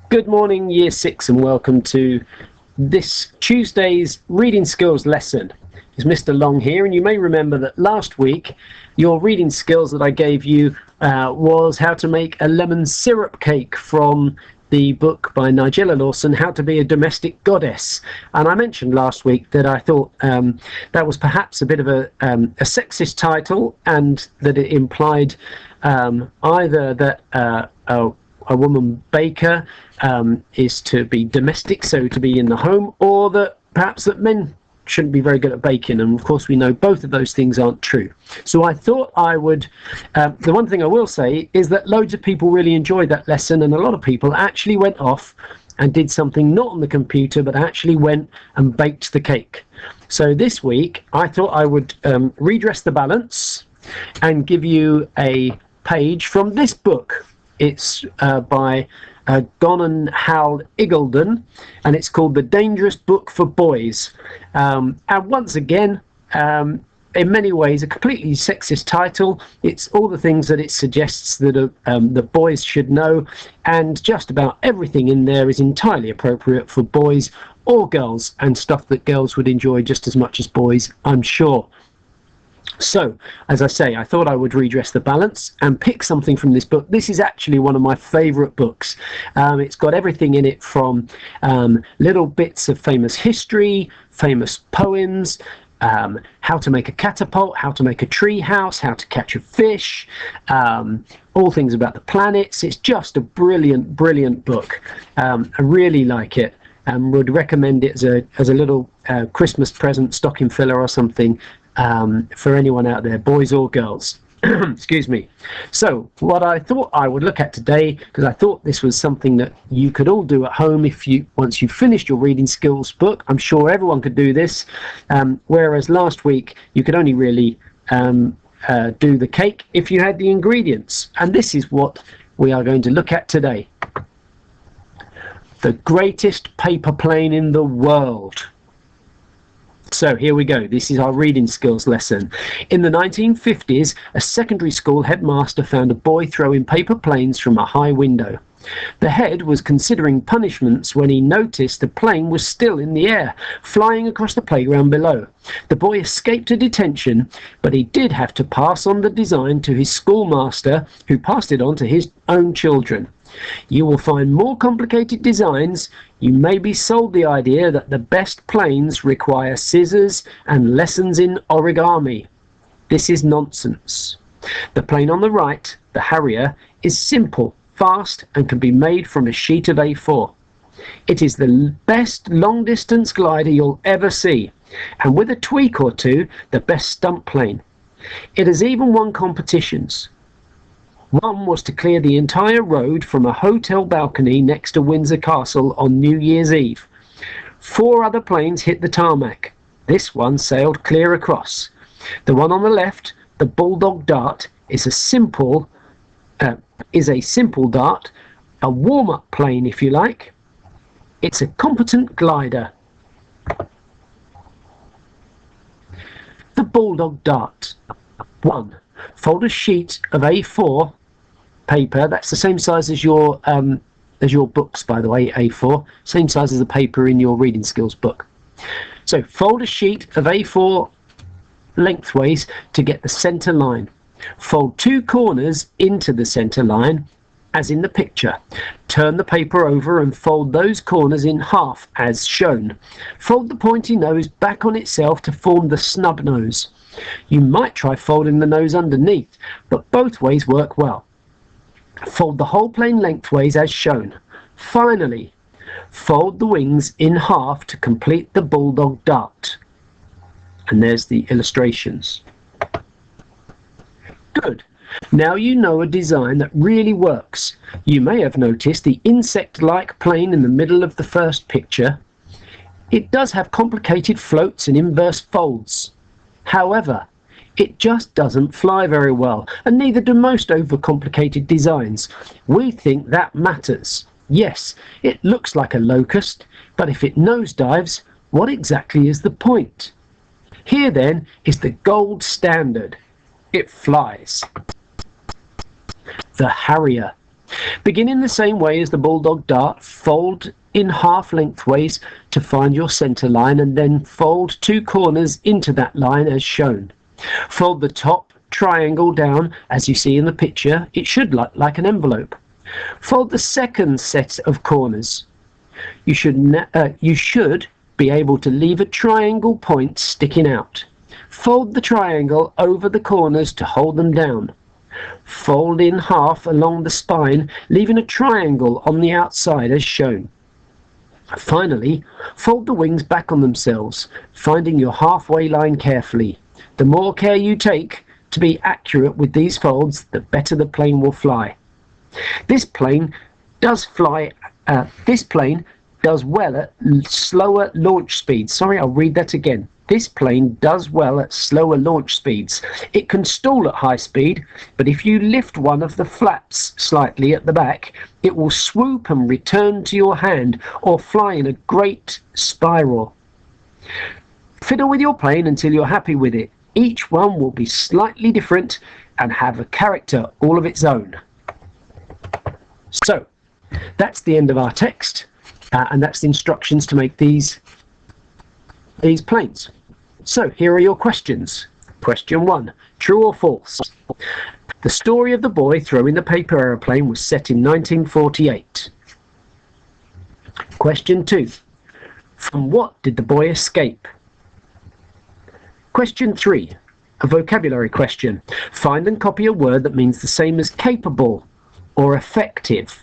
Good morning, Year 6, and welcome to this Tuesday's reading skills lesson. It's Mr. Long here, and you may remember that last week your reading skills that I gave you was how to make a lemon syrup cake from the book by Nigella Lawson, How to Be a Domestic Goddess. And I mentioned last week that I thought that was perhaps a bit of a sexist title, and that it implied either that a woman baker is to be domestic, so to be in the home, or that perhaps that men shouldn't be very good at baking. And of course we know both of those things aren't true. So I thought I would, the one thing I will say is that loads of people really enjoyed that lesson, and a lot of people actually went off and did something not on the computer, but actually went and baked the cake. So this week I thought I would redress the balance and give you a page from this book. It's by Gon Hal Iggulden, and it's called The Dangerous Book for Boys. And once again, in many ways, a completely sexist title. It's all the things that it suggests that the boys should know, and just about everything in there is entirely appropriate for boys or girls, and stuff that girls would enjoy just as much as boys, I'm sure. So, as I say, I thought I would redress the balance and pick something from this book. This is actually one of my favourite books. It's got everything in it from little bits of famous history, famous poems, how to make a catapult, how to make a tree house, how to catch a fish, all things about the planets. It's just a brilliant, brilliant book. I really like it, and would recommend it as a little Christmas present, stocking filler or something. For anyone out there, boys or girls. Excuse me. So what I thought I would look at today, because I thought this was something that you could all do at home once you finished your reading skills book. I'm sure everyone could do this, whereas last week you could only really do the cake if you had the ingredients. And this is what we are going to look at today. The greatest paper plane in the world. So here we go. This is our reading skills lesson. In the 1950s, a secondary school headmaster found a boy throwing paper planes from a high window. The head was considering punishments when he noticed the plane was still in the air, flying across the playground below. The boy escaped a detention, but he did have to pass on the design to his schoolmaster, who passed it on to his own children. You will find more complicated designs. You may be sold the idea that the best planes require scissors and lessons in origami. This is nonsense. The plane on the right, the Harrier, is simple, fast, and can be made from a sheet of A4. It is the best long-distance glider you'll ever see, and with a tweak or two, the best stunt plane. It has even won competitions. One was to clear the entire road from a hotel balcony next to Windsor Castle on New Year's Eve. 4 other planes hit the tarmac. This one sailed clear across. The one on the left, the Bulldog Dart, is a simple dart, a warm-up plane if you like. It's a competent glider. The Bulldog Dart. 1. Fold a sheet of A4 paper. That's the same size as your books, by the way, A4. Same size as the paper in your reading skills book. So fold a sheet of A4 lengthways to get the centre line. Fold 2 corners into the centre line, as in the picture. Turn the paper over and fold those corners in half, as shown. Fold the pointy nose back on itself to form the snub nose. You might try folding the nose underneath, but both ways work well. Fold the whole plane lengthways as shown. Finally, fold the wings in half to complete the Bulldog Dart. And there's the illustrations. Good. Now you know a design that really works. You may have noticed the insect-like plane in the middle of the first picture. It does have complicated floats and inverse folds. However, it just doesn't fly very well, and neither do most overcomplicated designs. We think that matters. Yes, it looks like a locust, but if it nosedives, what exactly is the point? Here then is the gold standard. It flies. The Harrier. Begin in the same way as the Bulldog Dart. Fold in half lengthways to find your center line, and then fold 2 corners into that line as shown. Fold the top triangle down as you see in the picture. It should look like an envelope. Fold the second set of corners. You should be able to leave a triangle point sticking out. Fold the triangle over the corners to hold them down. Fold in half along the spine, leaving a triangle on the outside as shown. Finally, fold the wings back on themselves, finding your halfway line carefully. The more care you take to be accurate with these folds, the better the plane will fly. This plane does well at slower launch speeds. Sorry, I'll read that again. This plane does well at slower launch speeds. It can stall at high speed, but if you lift one of the flaps slightly at the back, it will swoop and return to your hand or fly in a great spiral. Fiddle with your plane until you're happy with it. Each one will be slightly different and have a character all of its own. So, that's the end of our text, and that's the instructions to make these planes. So here are your questions. Question 1. True or false? The story of the boy throwing the paper aeroplane was set in 1948. Question 2. From what did the boy escape? Question 3. A vocabulary question. Find and copy a word that means the same as capable or effective.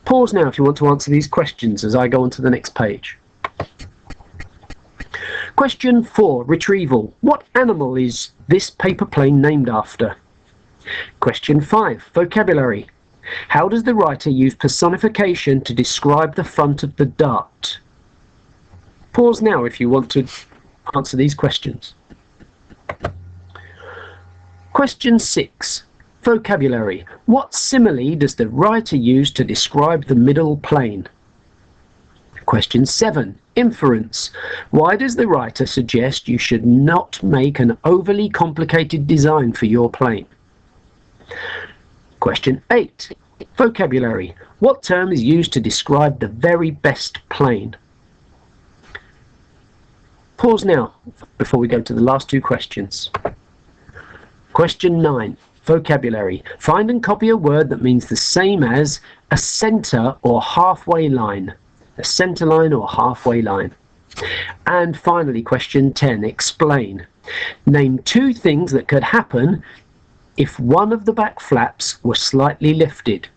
Pause now if you want to answer these questions as I go on to the next page. Question 4. Retrieval. What animal is this paper plane named after? Question 5. Vocabulary. How does the writer use personification to describe the front of the dart? Pause now if you want to answer these questions. Question 6. Vocabulary. What simile does the writer use to describe the middle plane? Question 7. Inference. Why does the writer suggest you should not make an overly complicated design for your plane? Question 8. Vocabulary. What term is used to describe the very best plane? Pause now before we go to the last 2 questions. Question 9. Vocabulary. Find and copy a word that means the same as a center or halfway line. A center line or halfway line. And finally, question 10. Explain. Name 2 things that could happen if one of the back flaps were slightly lifted.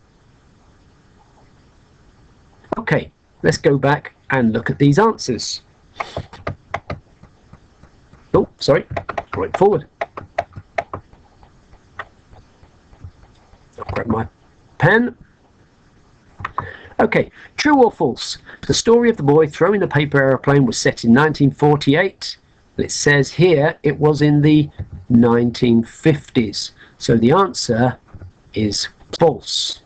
Okay, let's go back and look at these answers. Oh, sorry, right forward. I'll grab my pen. Okay, true or false? The story of the boy throwing the paper aeroplane was set in 1948. It says here it was in the 1950s. So the answer is false.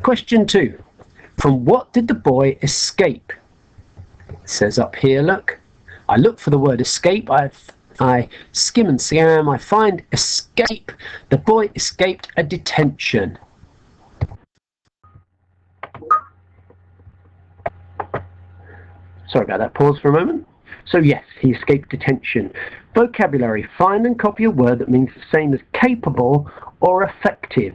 Question 2. From what did the boy escape? It says up here, look. I look for the word escape. I skim and scan. I find escape. The boy escaped a detention. Sorry about that. Pause for a moment. So yes, he escaped detention. Vocabulary. Find and copy a word that means the same as capable or effective.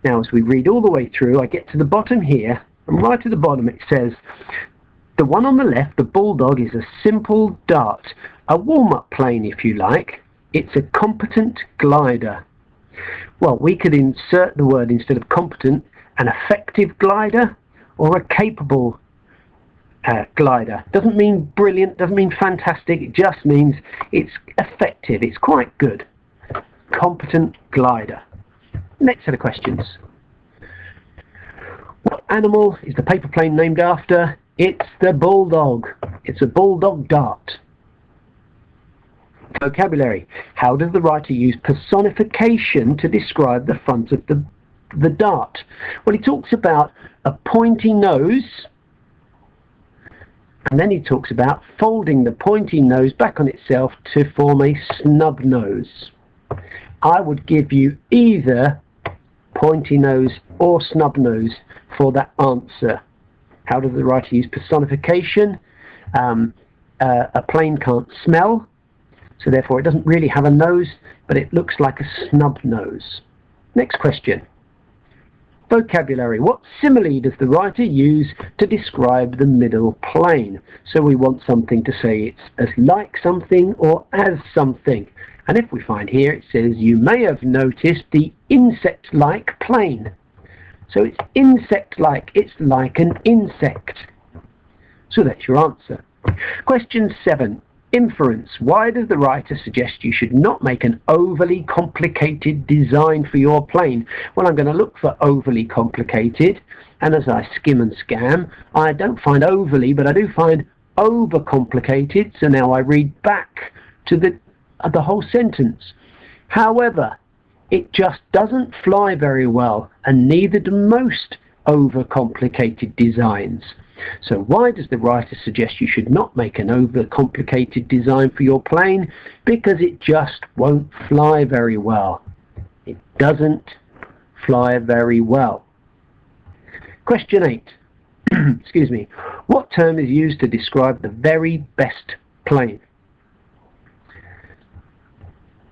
Now, as we read all the way through, I get to the bottom here, and right at the bottom it says, the one on the left, the Bulldog, is a simple dart, a warm-up plane if you like. It's a competent glider. Well, we could insert the word instead of competent, an effective glider or a capable glider. Doesn't mean brilliant, doesn't mean fantastic, it just means it's effective, it's quite good. Competent glider. Next set of questions. What animal is the paper plane named after? It's the Bulldog. It's a Bulldog Dart. Vocabulary. How does the writer use personification to describe the front of the dart? Well, he talks about a pointy nose, and then he talks about folding the pointy nose back on itself to form a snub nose. I would give you either pointy nose or snub nose for that answer. How does the writer use personification? A plane can't smell, so therefore it doesn't really have a nose, but it looks like a snub nose. Next question. Vocabulary. What simile does the writer use to describe the middle plane? So we want something to say it's as like something or as something. And if we find here, it says, you may have noticed the insect-like plane. So it's insect-like, it's like an insect. So that's your answer. Question 7. Inference. Why does the writer suggest you should not make an overly complicated design for your plane? Well, I'm going to look for overly complicated, and as I skim and scan, I don't find overly, but I do find overcomplicated, so now I read back to the whole sentence. However, it just doesn't fly very well, and neither do most overcomplicated designs. So why does the writer suggest you should not make an overcomplicated design for your plane? Because it just won't fly very well. It doesn't fly very well. Question 8. Excuse me. What term is used to describe the very best plane?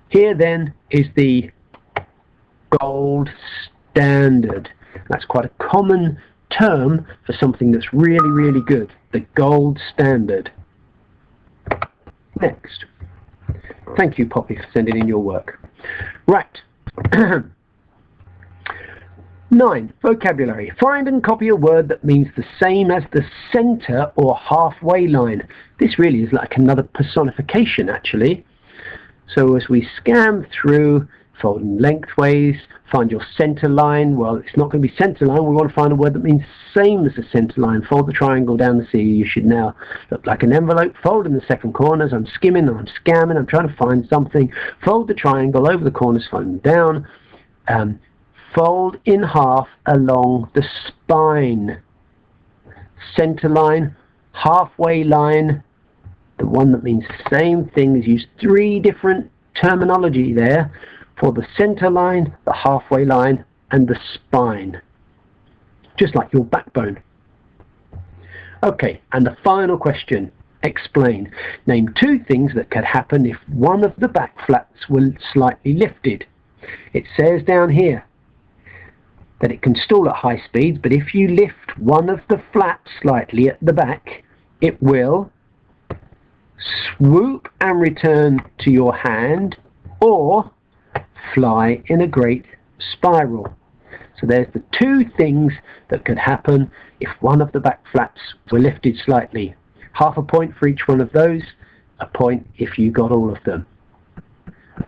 Here then is the gold standard. That's quite a common term for something that's really, really good. The gold standard. Next. Thank you, Poppy, for sending in your work. Right. 9. Vocabulary. Find and copy a word that means the same as the center or halfway line. This really is like another personification, actually. So as we scan through, folding lengthways, find your center line. Well, it's not going to be center line. We want to find a word that means same as the center line. Fold the triangle down the C. You should now look like an envelope. Fold in the second corners. I'm skimming, I'm scamming, I'm trying to find something. Fold the triangle over the corners, fold them down. Fold in half along the spine. Center line, halfway line. The one that means the same thing is used 3 different terminology there for the center line, the halfway line, and the spine. Just like your backbone. Okay, and the final question. Explain. Name 2 things that could happen if one of the back flaps were slightly lifted. It says down here that it can stall at high speeds, but if you lift one of the flaps slightly at the back, it will swoop and return to your hand, or fly in a great spiral. So there's the 2 things that could happen if one of the back flaps were lifted slightly. Half a point for each one of those, a point if you got all of them.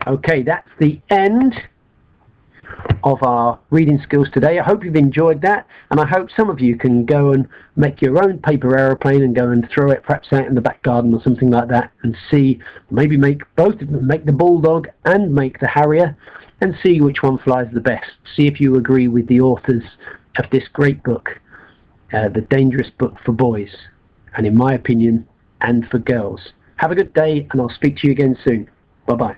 Okay, that's the end of our reading skills today. I hope you've enjoyed that, and I hope some of you can go and make your own paper aeroplane and go and throw it perhaps out in the back garden or something like that, and see, maybe make both of them, make the Bulldog and make the Harrier, and see which one flies the best. See if you agree with the authors of this great book, The Dangerous Book for Boys, and in my opinion, and for girls. Have a good day, and I'll speak to you again soon. Bye-bye.